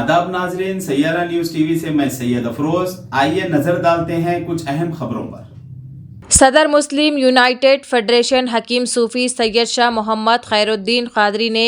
आदाब नाजरीन, Saiyaara news TV से मैं सैयद अफरोज। आइए नजर डालते हैं कुछ अहम खबरों पर। सदर Muslim united federation Hakim Sufi Syed Shah Mohammed Khairuddin Qadri ने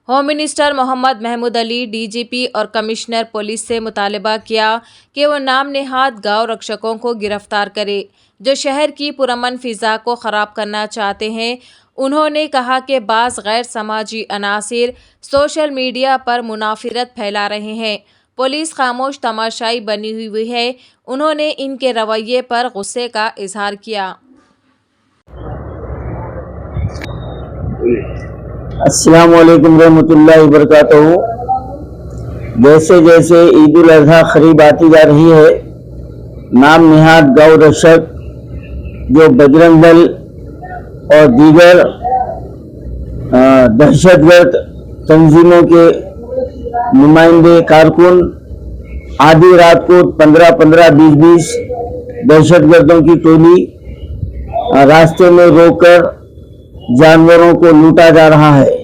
home minister Mohammed Mahmood Ali, DGP और कमिश्नर पुलिस से मुतालबा किया कि वो नाम नेहाद गाँव रक्षकों को गिरफ्तार करे जो शहर की पुरअमन फ़िज़ा को ख़राब करना चाहते हैं। उन्होंने कहा कि बाज़ गैर समाजी अनासिर सोशल मीडिया पर मुनाफिरत फैला रहे हैं। पुलिस खामोश तमाशाई बनी हुई है। उन्होंने इनके रवैये पर गुस्से का इजहार किया। अस्सलाम वालेकुम रहमतुल्लाहि व बरकातहू। जैसे जैसे ईद उल अज़हा करीब आती जा रही है, नाम निहाद गौ रक्षक जो बजरंग दल और दीगर दहशतगर्द तंजीमों के नुमाइंदे कारकुन आधी रात को 15-20 दहशतगर्दों की टोली रास्ते में रोककर जानवरों को लूटा जा रहा है।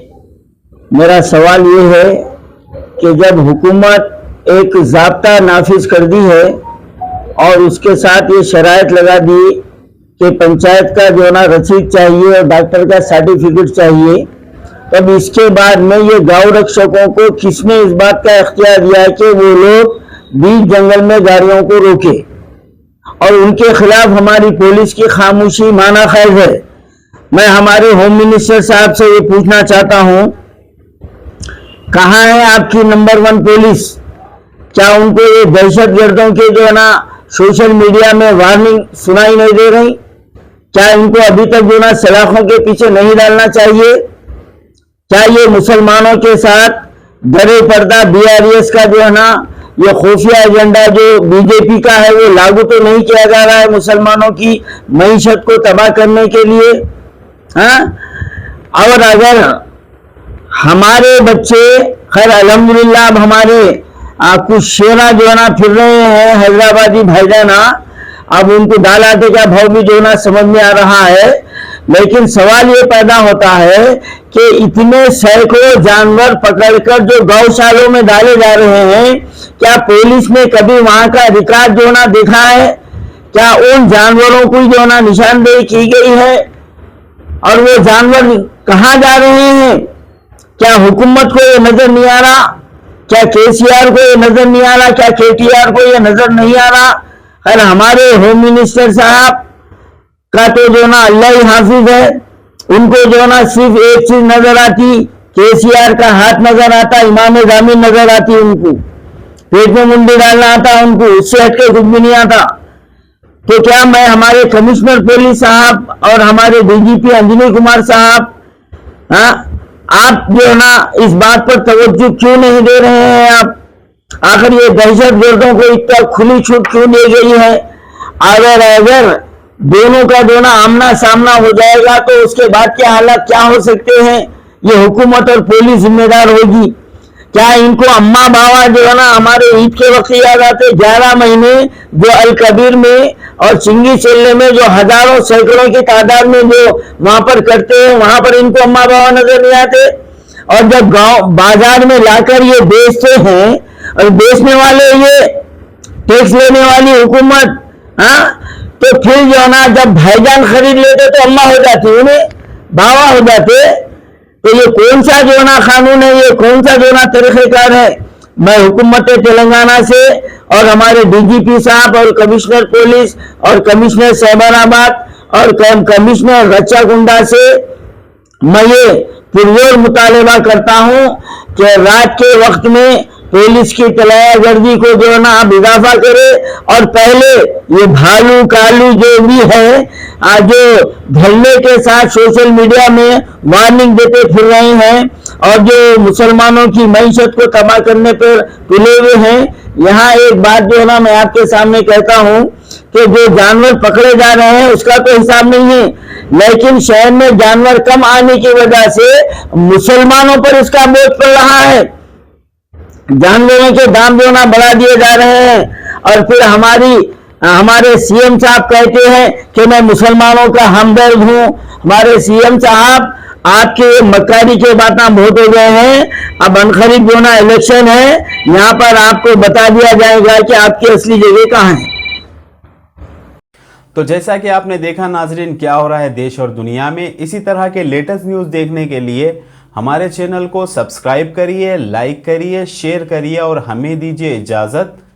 मेरा सवाल ये है कि जब हुकूमत एक ज़ाब्ता नाफिज कर दी है और उसके साथ ये शराइत लगा दी कि पंचायत का जो ना रसीद चाहिए और डॉक्टर का सर्टिफिकेट चाहिए, तब इसके बाद में ये गांव रक्षकों को किसने इस बात का इख्तियार दिया है कि वो लोग बीच जंगल में गाड़ियों को रोके और उनके खिलाफ हमारी पुलिस की खामोशी माना खैर है। मैं हमारे होम मिनिस्टर साहब से ये पूछना चाहता हूँ, कहाँ है आपकी नंबर 1 पुलिस? क्या उनको ये दहशतगर्दों के जो है ना सोशल मीडिया में वार्निंग सुनाई नहीं दे रही? क्या इनको अभी तक जो ना सलाखों के पीछे नहीं डालना चाहिए? क्या ये मुसलमानों के साथ दरे पर्दा BRS का जो है ना ये खुफिया एजेंडा जो बीजेपी का है वो लागू तो नहीं किया जा रहा है मुसलमानों की मईशत को तबाह करने के लिए? हाँ, और अगर हमारे बच्चे खैर अल्हम्दुलिल्लाह अब हमारे कुछ शेरा जो है ना फिर रहे हैं हैदराबादी भाईजाना, अब उनको दाल आटे का भाव भी जो ना समझ में आ रहा है। लेकिन सवाल ये पैदा होता है कि इतने सैकड़ों जानवर पकड़कर जो गौशालों में डाले जा रहे हैं, क्या पुलिस ने कभी वहां का रिकॉर्ड जो ना देखा है? क्या उन जानवरों को जो ना निशानदेही की गई है? और वो जानवर कहाँ जा रहे हैं? क्या हुकूमत को ये नजर नहीं आ रहा? क्या KCR को ये नजर नहीं आ रहा? क्या KTR को ये नजर नहीं आ रहा? खैर हमारे होम मिनिस्टर साहब का तो जो ना अल्लाह ही हाफिज है, उनको जो ना सिर्फ एक चीज नजर आती, KCR का हाथ नजर आता, इमाम जामिन नजर आती, उनको पेट में मुंडी डालना आता उनको, उससे हटके कुछ भी नहीं आता। तो क्या मैं हमारे कमिश्नर पुलिस साहब और हमारे DGP अंजनी कुमार साहब, हाँ, आप जो ना इस बात पर तवज्जो क्यों नहीं दे रहे हैं? आप आखिर ये दहशतगर्दों को इतना खुली छूट क्यों दी गई है? अगर दोनों का जो ना आमना सामना हो जाएगा तो उसके बाद के हालात क्या हो सकते हैं, ये हुकूमत और पुलिस जिम्मेदार होगी। क्या इनको अम्मा बाबा जो है ना हमारे ईद के वक्त याद आते? 11 महीने जो अल कबीर में और चिंगी चेल्ले में जो हजारों सैकड़ों की तादाद में जो वहां पर करते हैं, वहां पर इनको अम्मा बाबा नजर नहीं आते? और जब गांव बाजार में लाकर ये बेचते हैं और बेचने वाले ये टैक्स लेने वाली हुकूमत, हाँ, तो फिर जो है ना जब भाईजान खरीद लेते तो अम्मा हो जाती, उन्हें बाबा हो जाते। तो ये कौन सा जो ना कानून है, ये कौन सा जो ना तरीक़ेकार है? मैं हुकूमत तेलंगाना से और हमारे DGP साहब और कमिश्नर पुलिस और कमिश्नर साइबराबाद और कमिश्नर रच्चाकुंडा से मैं ये पुरजोर मुतालबा करता हूँ कि रात के वक्त में पुलिस की तलायागर्दी को जो है ना आप इजाफा करे और पहले ये भालू कालू जो भी है जो धरने के साथ सोशल मीडिया में वार्निंग देते फिर रहे हैं और जो मुसलमानों की मईशत को तबाह करने पर तुले हुए हैं, यहाँ एक बात जो है ना मैं आपके सामने कहता हूँ कि जो जानवर पकड़े जा रहे हैं उसका तो हिसाब नहीं है, लेकिन शहर में जानवर कम आने की वजह से मुसलमानों पर इसका बोझ पड़ रहा है। जानवरों के दाम जो ना बढ़ा दिए जा रहे हैं और फिर हमारे CM साहब कहते हैं कि मैं मुसलमानों का हमदर्द हूँ। हमारे CM साहब आपके मक्कारी के बातें बहुत हो गए हैं। अब अनखरीद होना इलेक्शन है, यहाँ पर आपको बता दिया जाएगा कि आपकी असली जगह कहाँ है। तो जैसा कि आपने देखा नाजरीन, क्या हो रहा है देश और दुनिया में, इसी तरह के लेटेस्ट न्यूज़ देखने के लिए हमारे चैनल को सब्सक्राइब करिए, लाइक करिए, शेयर करिए और हमें दीजिए इजाज़त।